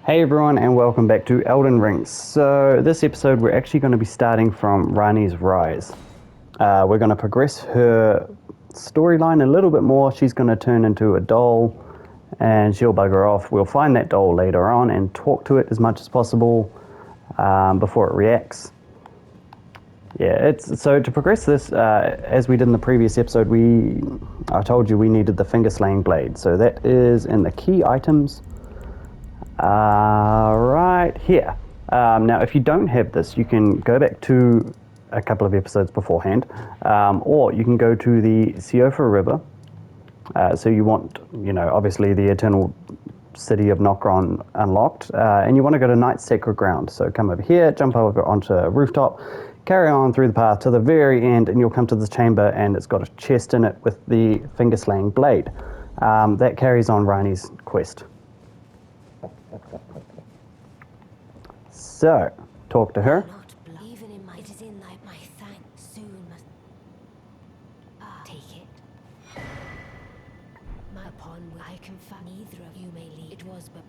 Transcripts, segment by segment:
Hey everyone, and welcome back to Elden Ring. So this episode we're actually going to be starting from Rannis' rise. We're going to progress her storyline a little bit more. She's going to turn into a doll and she'll bugger off. We'll find that doll later on and talk to it as much as possible before it reacts. Yeah, so to progress this, as we did in the previous episode, I told you we needed the finger slaying blade. So that is in the key items. Right here. Now, if you don't have this, you can go back to a couple of episodes beforehand, or you can go to the Siofa River. So you want, obviously the Eternal City of Nokron unlocked, and you want to go to Night's Sacred Ground. So come over here, jump over onto a rooftop, carry on through the path to the very end, and you'll come to this chamber, and it's got a chest in it with the finger-slaying blade. That carries on Ranni's quest. So, talk to her. Even in it is in my thanks soon must take it. Upon I confess neither of you may leave. It was but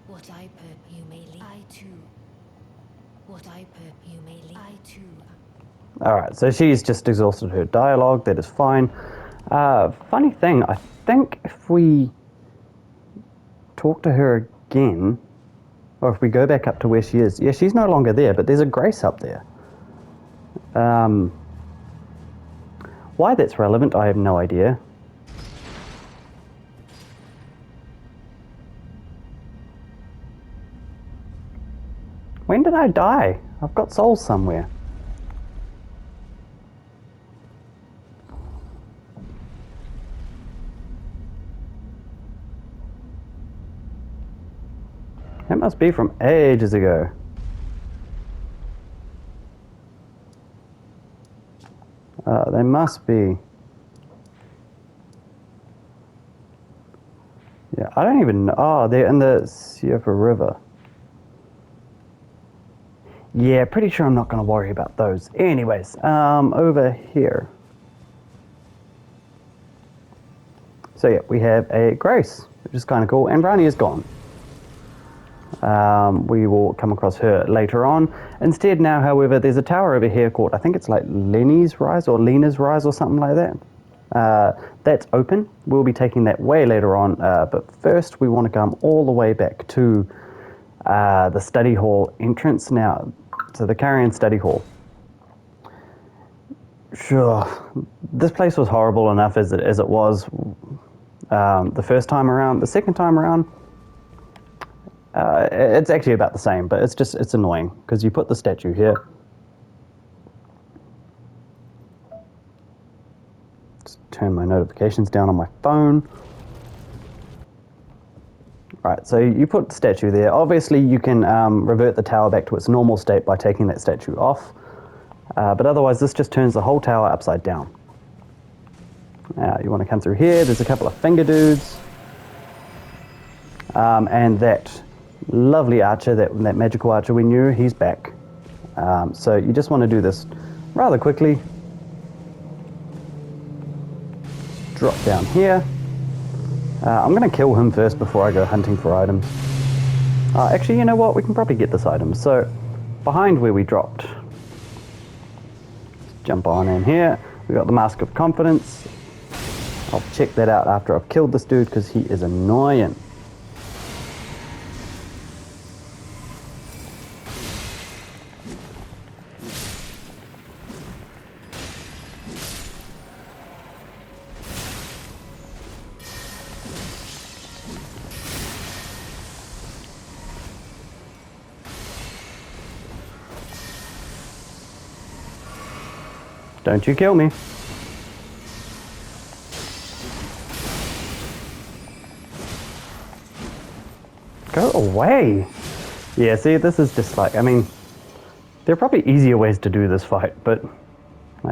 what I you may leave. I too. What I you may leave. I too. Alright, so she's just exhausted her dialogue, that is fine. Funny thing, I think if we talk to her again, or if we go back up to where she is, yeah, she's no longer there, but there's a Grace up there. Why that's relevant, I have no idea. When did I die? I've got souls somewhere. That must be from ages ago. They must be. Yeah, I don't even know. Oh, they're in the Siofa River. Yeah, pretty sure I'm not going to worry about those. Anyways, over here. So yeah, we have a Grace, which is kind of cool, and Ranni is gone. We will come across her later on. Instead now, however, there's a tower over here called, I think it's like Lenny's Rise or Lena's Rise or something like that. That's open. We'll be taking that way later on, but first we want to come all the way back to the study hall entrance now, to the Carrion study hall. Sure, this place was horrible enough as it was the first time around. The second time around, it's actually about the same, but it's annoying because you put the statue here. Just turn my notifications down on my phone. Right, so you put the statue there. Obviously, you can revert the tower back to its normal state by taking that statue off. But otherwise, this just turns the whole tower upside down. Now, you want to come through here. There's a couple of finger dudes. And that lovely archer, that magical archer we knew, he's back. So you just want to do this rather quickly. Drop down here. I'm going to kill him first before I go hunting for items. Actually, you know what? We can probably get this item. So behind where we dropped. Jump on in here. We got the Mask of Confidence. I'll check that out after I've killed this dude because he is annoying. Don't you kill me. Go away. Yeah, see, this is just like, I mean, there are probably easier ways to do this fight, but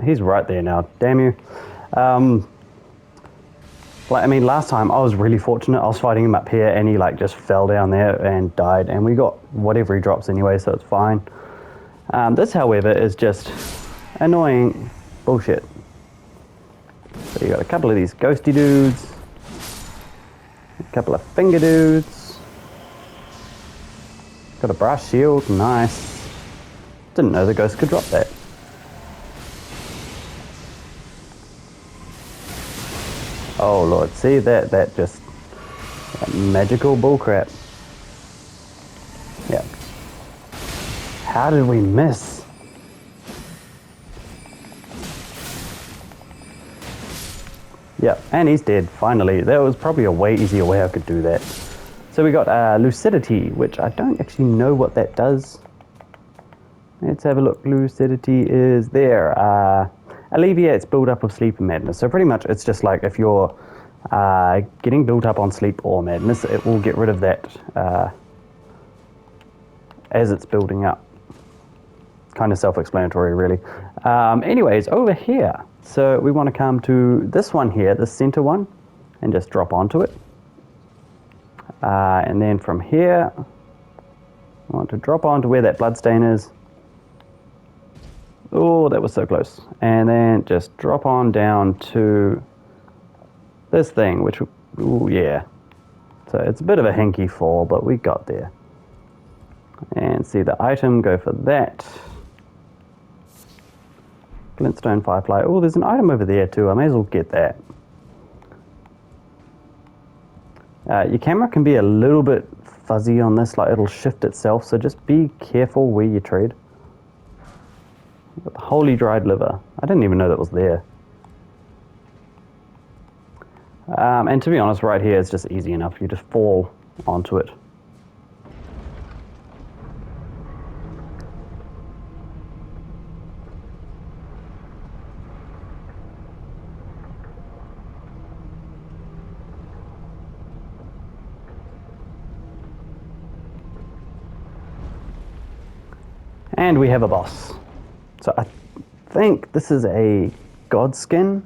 he's right there now, damn you. I mean, last time I was really fortunate. I was fighting him up here and he like just fell down there and died, and we got whatever he drops anyway, so it's fine. This, however, is just annoying bullshit. So you got a couple of these ghosty dudes, a couple of finger dudes, Got a brass shield, nice. Didn't know the ghost could drop that. Oh lord, see that just that magical bullcrap. Yeah. How did we miss? Yeah, and he's dead, finally. That was probably a way easier way I could do that. So we got lucidity, which I don't actually know what that does. Let's have a look. Lucidity is there. Alleviates build-up of sleep and madness. So pretty much it's just like if you're getting built up on sleep or madness, it will get rid of that as it's building up. Kind of self-explanatory, really. Anyways, over here. So we want to come to this one here, the center one, and just drop onto it. And then from here, I want to drop onto where that bloodstain is. Oh, that was so close. And then just drop on down to this thing, which, ooh, yeah. So it's a bit of a hinky fall, but we got there. And see the item, go for that. Glintstone Firefly. Oh, there's an item over there too. I may as well get that. Your camera can be a little bit fuzzy on this, like it'll shift itself, so just be careful where you tread. Holy dried liver. I didn't even know that was there. And to be honest, right here it's just easy enough. You just fall onto it. And we have a boss. So I think this is a god skin.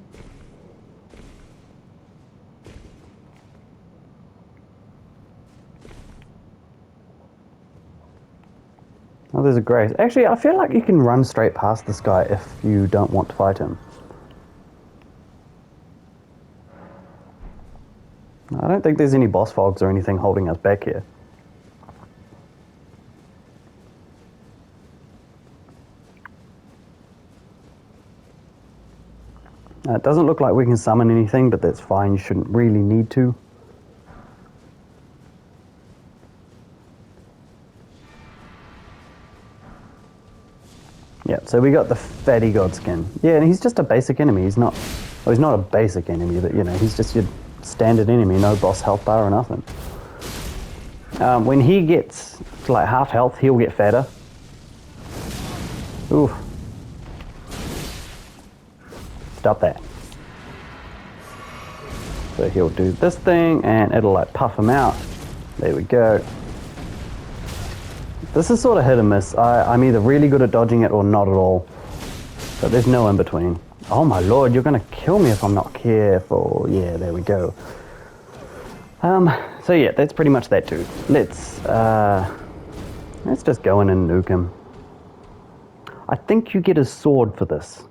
Oh, there's a grace. Actually, I feel like you can run straight past this guy if you don't want to fight him. I don't think there's any boss fogs or anything holding us back here. It doesn't look like we can summon anything, but that's fine. You shouldn't really need to. Yeah, so we got the fatty godskin. Yeah, and he's just a basic enemy. He's not, well, he's not a basic enemy, but you know, he's just your standard enemy. No boss health bar or nothing. When he gets to like half health, he'll get fatter. Ooh. Stop that. So he'll do this thing and it'll like puff him out. There we go. This is sort of hit and miss. I'm either really good at dodging it or not at all. But there's no in between. Oh my lord, you're gonna kill me if I'm not careful. Yeah, there we go. So yeah, that's pretty much that dude. Let's just go in and nuke him. I think you get his sword for this.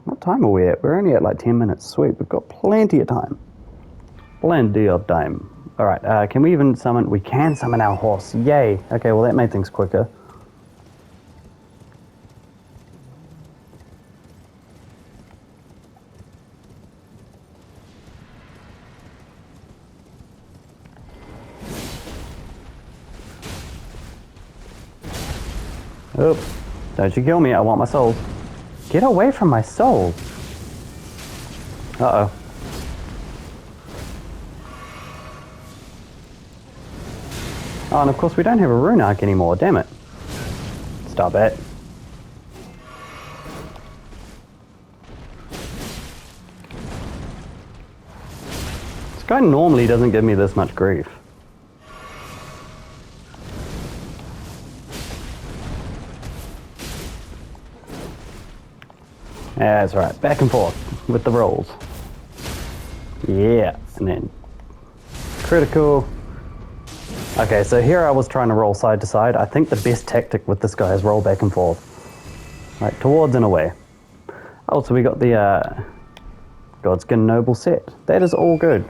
What time are we at? We're only at like 10 minutes. Sweet, we've got plenty of time. Plenty of time. Alright, can we even summon? We can summon our horse. Yay. Okay, well that made things quicker. Oh, don't you kill me. I want my soul. Get away from my soul. Uh-oh. Oh, and of course we don't have a rune arc anymore. Damn it. Stop it. This guy normally doesn't give me this much grief. Yeah, that's right. Back and forth with the rolls. Yeah, and then critical. Okay, so here I was trying to roll side to side. I think the best tactic with this guy is roll back and forth. Like, towards and away. Oh, so we got the Godskin Noble set. That is all good.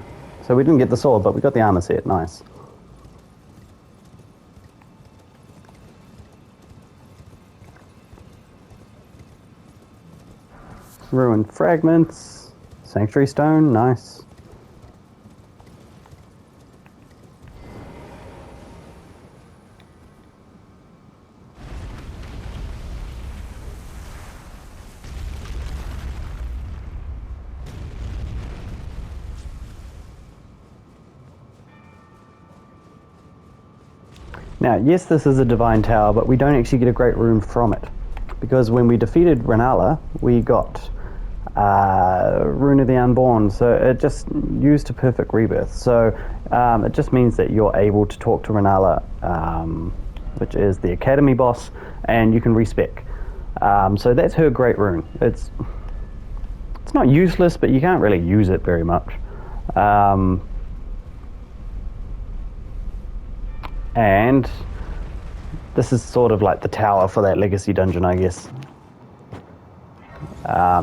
So we didn't get the sword, but we got the armor set. Nice. Ruined fragments. Sanctuary stone, nice. Now, yes, this is a divine tower, but we don't actually get a great rune from it. Because when we defeated Renala, we got Rune of the Unborn, so it just used a perfect rebirth. So it just means that you're able to talk to Renala, which is the academy boss, and you can respec. So that's her great rune. It's not useless, but you can't really use it very much. And this is sort of like the tower for that legacy dungeon, I guess.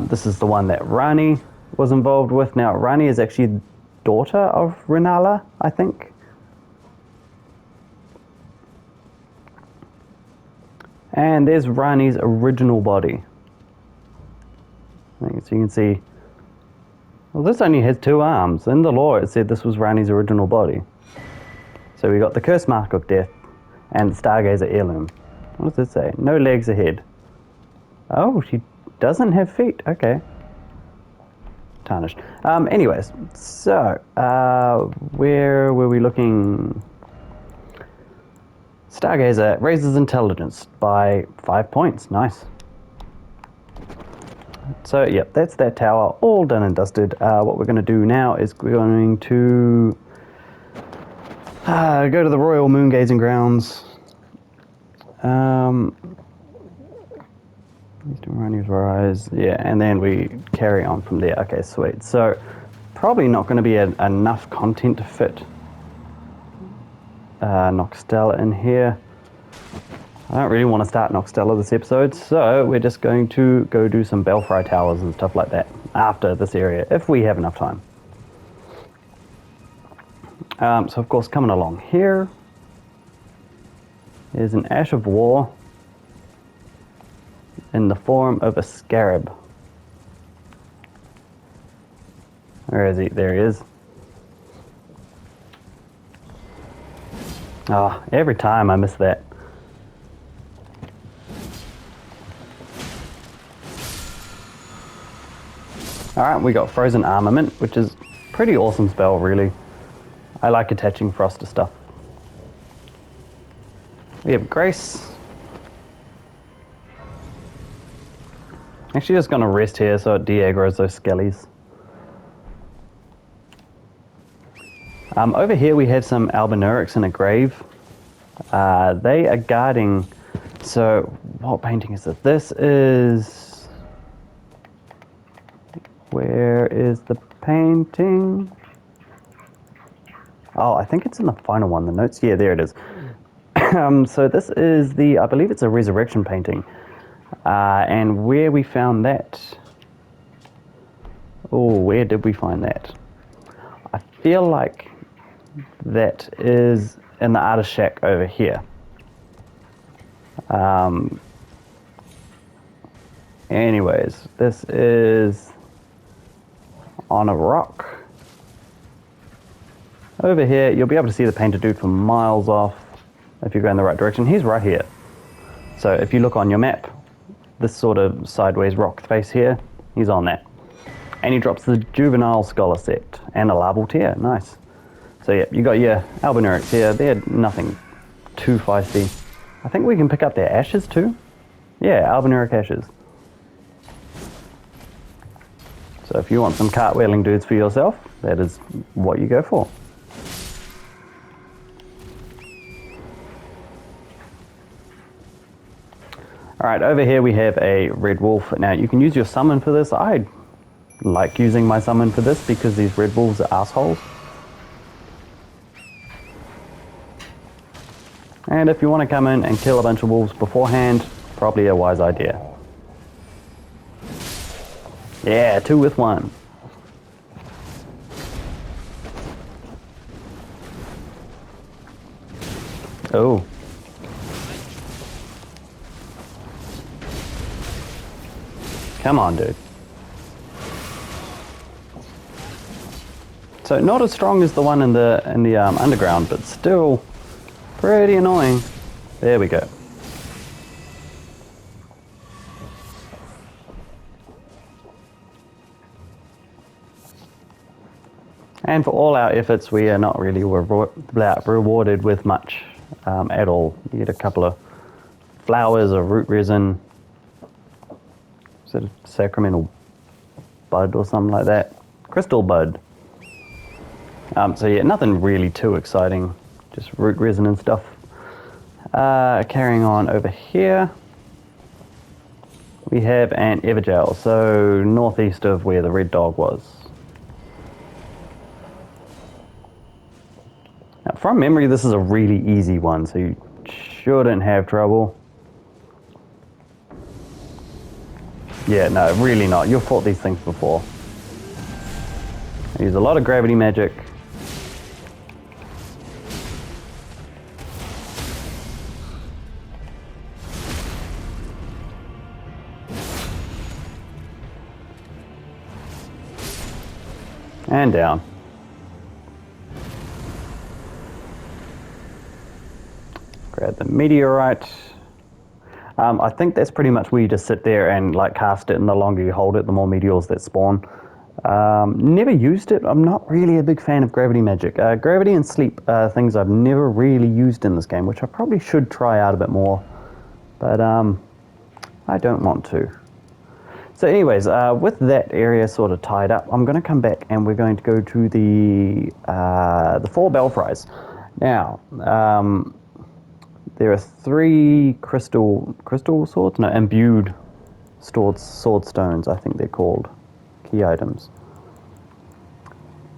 This is the one that Ranni was involved with. Now, Ranni is actually daughter of Renala, I think. And there's Ranni's original body. So you can see, well, this only has 2 arms. In the lore, it said this was Ranni's original body. So we got the curse mark of death and the Stargazer heirloom. What does it say? No legs ahead. Oh, she doesn't have feet. Okay. Tarnished. Anyways, so where were we looking? Stargazer raises intelligence by 5 points. Nice. So, yep, that's that tower all done and dusted. What we're going to do now is we're going to go to the Royal Moon Gazing Grounds. Ranni's Rise, yeah, and then we carry on from there. Okay, sweet. So, probably not going to be enough content to fit Noxtella in here. I don't really want to start Noxtella this episode, so we're just going to go do some Belfries towers and stuff like that after this area, if we have enough time. So, of course, coming along here is an Ash of War in the form of a scarab. Where is he? There he is. Ah, every time I miss that. Alright, we got Frozen Armament, which is a pretty awesome spell, really. I like attaching frost to stuff. We have Grace. Actually just going to rest here so it de-aggroes those skellies. Over here we have some Albinurics in a grave. They are guarding... So, what painting is this? This is... Where is the painting? Oh, I think it's in the final one, the notes. Yeah, there it is. So this is the... I believe it's a resurrection painting. And where we found that... Oh, where did we find that? I feel like that is in the artist shack over here. Anyways, this is on a rock. Over here, you'll be able to see the painted dude from miles off if you go in the right direction. He's right here. So if you look on your map, this sort of sideways rock face here, he's on that. And he drops the Juvenile Scholar set and a Larval Tear. Nice. So yeah, you got your Albinurics here. They're nothing too feisty. I think we can pick up their ashes too. Yeah, Albinuric ashes. So if you want some cartwheeling dudes for yourself, that is what you go for. Alright, over here we have a red wolf. Now you can use your summon for this. I like using my summon for this because these red wolves are assholes. And if you want to come in and kill a bunch of wolves beforehand, probably a wise idea. Yeah, 2 with 1. Oh. Come on, dude. So not as strong as the one in the underground, but still pretty annoying. There we go. And for all our efforts, we are not really rewarded with much at all. You get a couple of flowers or root resin. Is it a sacramental bud or something like that? Crystal bud. So yeah, nothing really too exciting. Just root resin and stuff. Carrying on over here. We have an Evergel, so northeast of where the red dog was. Now, from memory, this is a really easy one, so you shouldn't have trouble. Yeah, no, really not. You've fought these things before. I use a lot of gravity magic. And down. Grab the meteorite. I think that's pretty much where you just sit there and like cast it, and the longer you hold it, the more meteors that spawn. Never used it. I'm not really a big fan of gravity magic. Gravity and sleep are things I've never really used in this game, which I probably should try out a bit more, but I don't want to. So anyways, with that area sort of tied up, I'm going to come back and we're going to go to the 4 Belfries. Now, there are 3 crystal swords? No, imbued sword stones, I think they're called. Key items.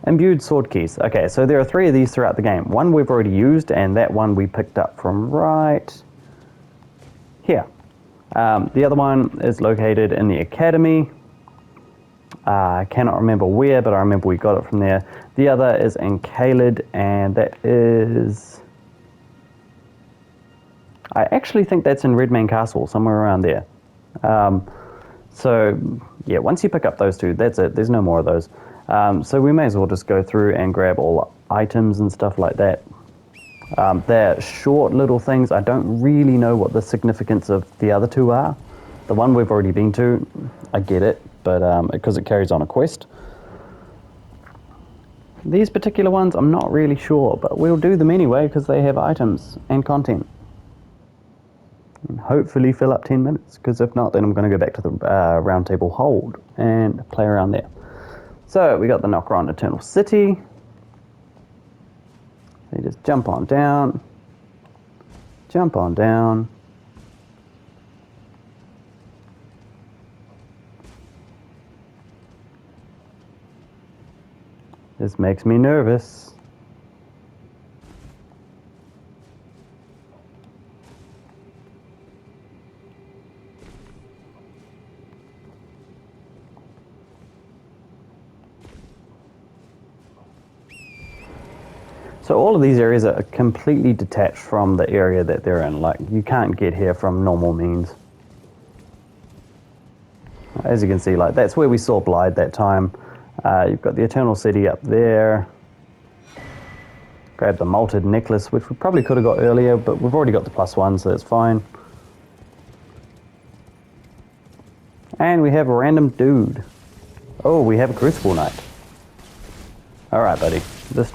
Imbued sword keys. Okay, so there are 3 of these throughout the game. One we've already used, and that one we picked up from right here. The other one is located in the academy. I cannot remember where, but I remember we got it from there. The other is in Caelid, and that is... I actually think that's in Redman Castle, somewhere around there. So, yeah, once you pick up those 2, that's it. There's no more of those. So we may as well just go through and grab all items and stuff like that. They're short little things. I don't really know what the significance of the other 2 are. The one we've already been to, I get it, but because it carries on a quest. These particular ones, I'm not really sure, but we'll do them anyway because they have items and content. And hopefully fill up 10 minutes, because if not, then I'm going to go back to the round table hold and play around there. So we got the knocker on Eternal City. You just jump on down, jump on down. This makes me nervous. So all of these areas are completely detached from the area that they're in. Like, you can't get here from normal means. As you can see, like, that's where we saw Blythe that time. You've got the Eternal City up there. Grab the Malted Necklace, which we probably could have got earlier, but we've already got the +1, so that's fine. And we have a random dude. Oh, we have a Crucible Knight. Alright, buddy. This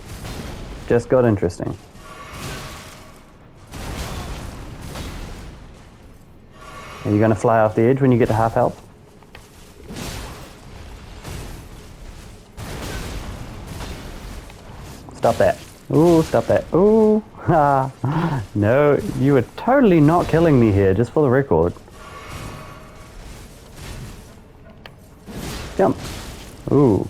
just got interesting. Are you going to fly off the edge when you get to half health? Stop that. Ooh, stop that. Ooh. No, you were totally not killing me here, just for the record. Jump. Ooh.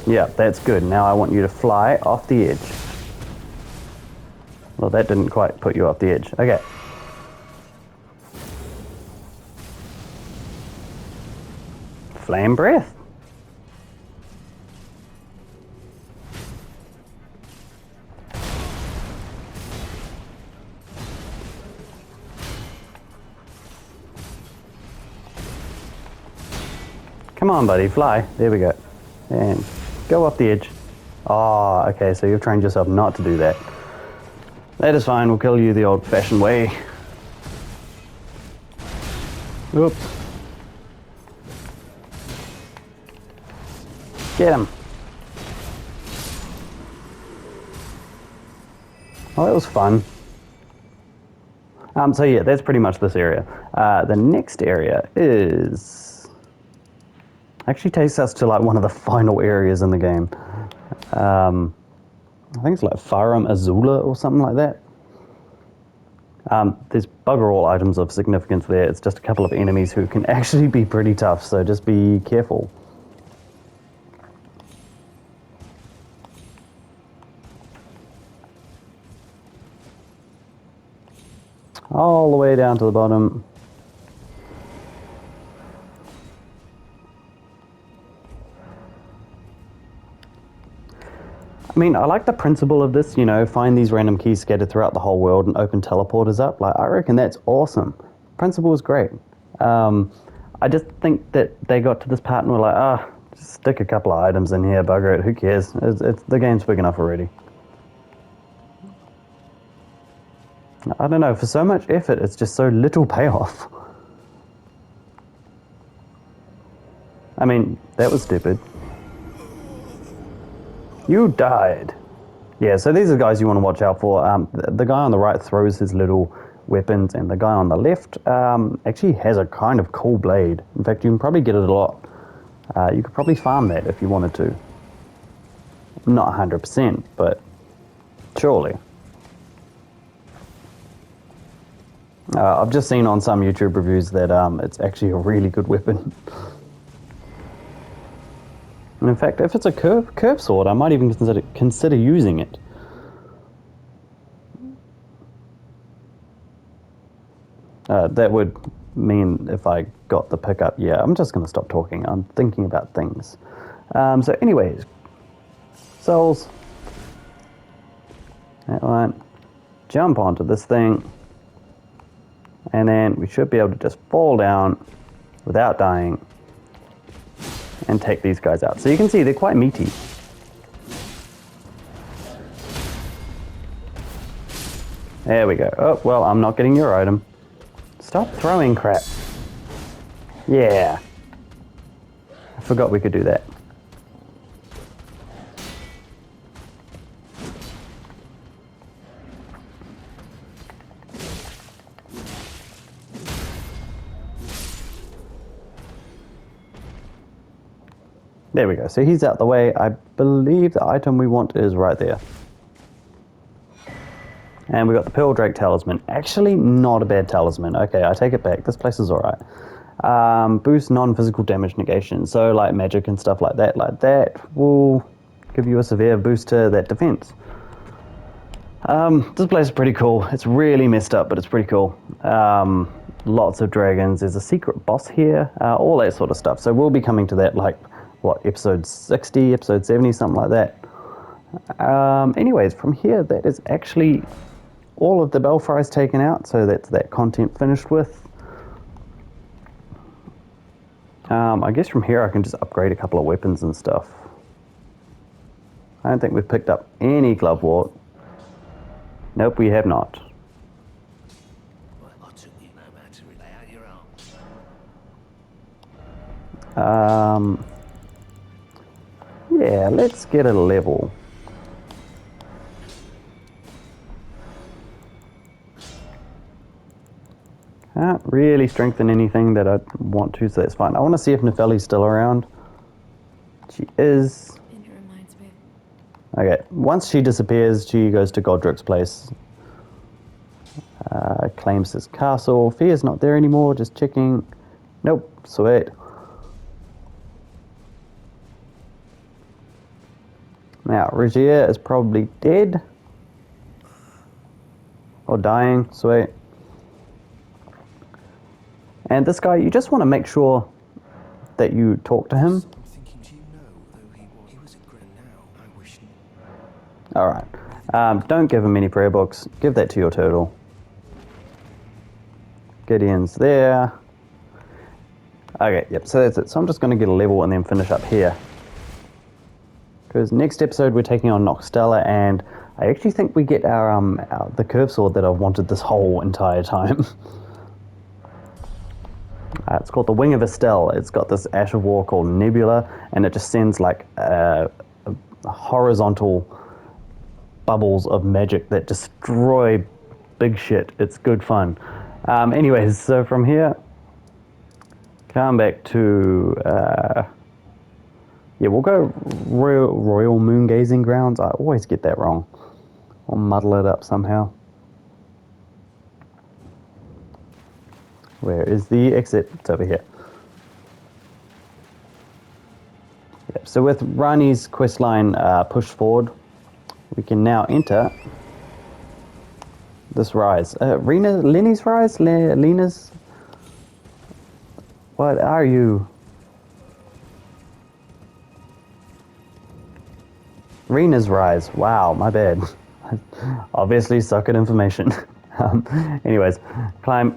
Yeah, that's good. Now I want you to fly off the edge. Well, that didn't quite put you off the edge. Okay. Flame Breath. Come on, buddy, fly. There we go. And go off the edge. Oh, okay, so you've trained yourself not to do that. That is fine, we'll kill you the old-fashioned way. Oops. Get him. Well, that was fun. So yeah, that's pretty much this area. The next area is... actually takes us to like one of the final areas in the game. I think it's like Farum Azula or something like that. There's bugger all items of significance there. It's just a couple of enemies who can actually be pretty tough, so just be careful. All the way down to the bottom. I mean, I like the principle of this, you know, find these random keys scattered throughout the whole world and open teleporters up. Like, I reckon that's awesome. Principle is great. I just think that they got to this part and were like, just stick a couple of items in here, bugger it, who cares? The game's big enough already. I don't know, for so much effort, it's just so little payoff. I mean, that was stupid. You died. Yeah, so these are the guys you want to watch out for. The guy on the right throws his little weapons, and the guy on the left actually has a kind of cool blade. In fact, you can probably get it a lot. You could probably farm that if you wanted to. Not 100%, but surely. I've just seen on some YouTube reviews that it's actually a really good weapon. And in fact, if it's a curve sword, I might even consider using it. That would mean if I got the pickup, yeah, I'm just going to stop talking. I'm thinking about things. So anyways, souls. That one. Jump onto this thing. And then we should be able to just fall down without dying and take these guys out. So you can see they're quite meaty. There we go. Oh, well, I'm not getting your item. Stop throwing crap. Yeah. I forgot we could do that. There we go. So he's out the way. I believe the item we want is right there. And we got the Pearl Drake Talisman. Actually, not a bad talisman. Okay, I take it back. This place is alright. Boost non-physical damage negation. So like magic and stuff like that will give you a severe boost to that defense. This place is pretty cool. It's really messed up, but it's pretty cool. Lots of dragons. There's a secret boss here. All that sort of stuff. So we'll be coming to that like, what, episode 60, episode 70, something like that. Anyways, from here, that is actually all of the Belfries taken out, so that's that content finished with. I guess from here I can just upgrade a couple of weapons and stuff. I don't think we've picked up any glovewort. Nope, we have not. Yeah, let's get a level. Can't really strengthen anything that I want to, so that's fine. I want to see if Nefeli's still around. She is. It reminds me. Okay, once she disappears, she goes to Godric's place. Claims his castle. Fear's not there anymore, just checking. Nope, sweet. Now, Regia is probably dead. Or dying, sweet. And this guy, you just want to make sure that you talk to him. Alright. Don't give him any prayer books. Give that to your turtle. Gideon's there. Okay, yep, so that's it. So I'm just going to get a level and then finish up here. Because next episode we're taking on Noxtella, and I actually think we get the curve sword that I've wanted this whole entire time. It's called the Wing of Estelle. It's got this ash of war called Nebula, and it just sends like horizontal bubbles of magic that destroy big shit. It's good fun. Anyways, so from here, come back to yeah, we'll go Royal Moon Gazing Grounds. I always get that wrong. I'll muddle it up somehow. Where is the exit? It's over here. Yep, so with Rannis' questline pushed forward, we can now enter this rise. Lenny's rise? Lena's? What are you? Rena's rise. Wow, my bad. Obviously suck at information. Anyways,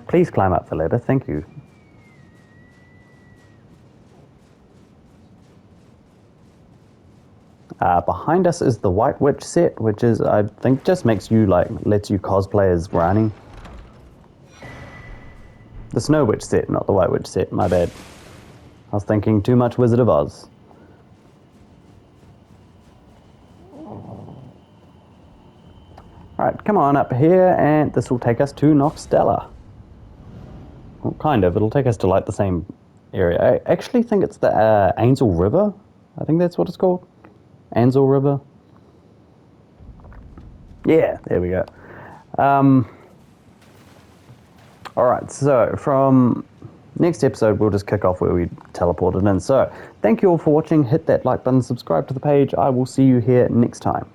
please climb up the ladder. Thank you. Behind us is the White Witch set, which is, I think, just makes you, lets you cosplay as Ranni. The Snow Witch set, not the White Witch set, my bad. I was thinking too much Wizard of Oz. Alright, come on up here, and this will take us to Noxtella. Well, kind of, it'll take us to, the same area. I actually think it's the Ansel River. I think that's what it's called. Ansel River. Yeah, there we go. Alright, so from next episode, we'll just kick off where we teleported in. So, thank you all for watching. Hit that like button, subscribe to the page. I will see you here next time.